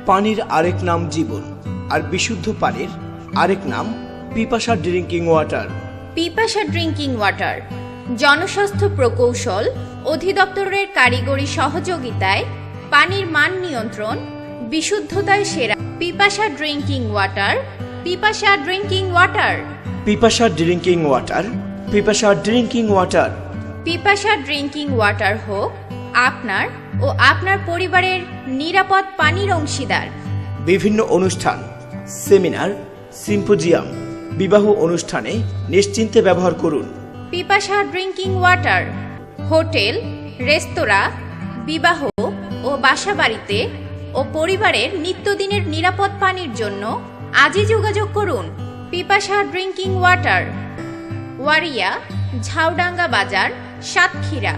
পানির আরেক নাম জীবন, আর বিশুদ্ধ পানির আরেক নাম পিপাসা ড্রিঙ্কিং ওয়াটার। পিপাসা ড্রিঙ্কিং ওয়াটার জনস্বাস্থ্য প্রকৌশল অধিদপ্তরের কারিগরি সহযোগিতায় পানির মান নিয়ন্ত্রণ, বিশুদ্ধতায় সেরা। পিপাসা ড্রিঙ্কিং ওয়াটার, পিপাসা ড্রিঙ্কিং ওয়াটার, পিপাসা ড্রিঙ্কিং ওয়াটার, পিপাসা ড্রিঙ্কিং ওয়াটার। পিপাসা ড্রিঙ্কিং ওয়াটার হোক আপনার ও আপনার পরিবারের নিরাপদ পানির অংশীদার। বিভিন্ন অনুষ্ঠান, সেমিনার, সিম্পোজিয়াম, বিবাহ অনুষ্ঠানে নিশ্চিন্তে ব্যবহার করুন। পিপাসা ড্রিঙ্কিং ওয়াটার হোটেল, রেস্তোরাঁ, বিবাহ ও বাসাবাড়িতে ও পরিবারের নিত্যদিনের নিরাপদ পানির জন্য আজই যোগাযোগ করুন। পিপাসা ড্রিঙ্কিং ওয়াটার, ওয়ারিয়া, ঝাউডাঙ্গা বাজার, সাতক্ষীরা।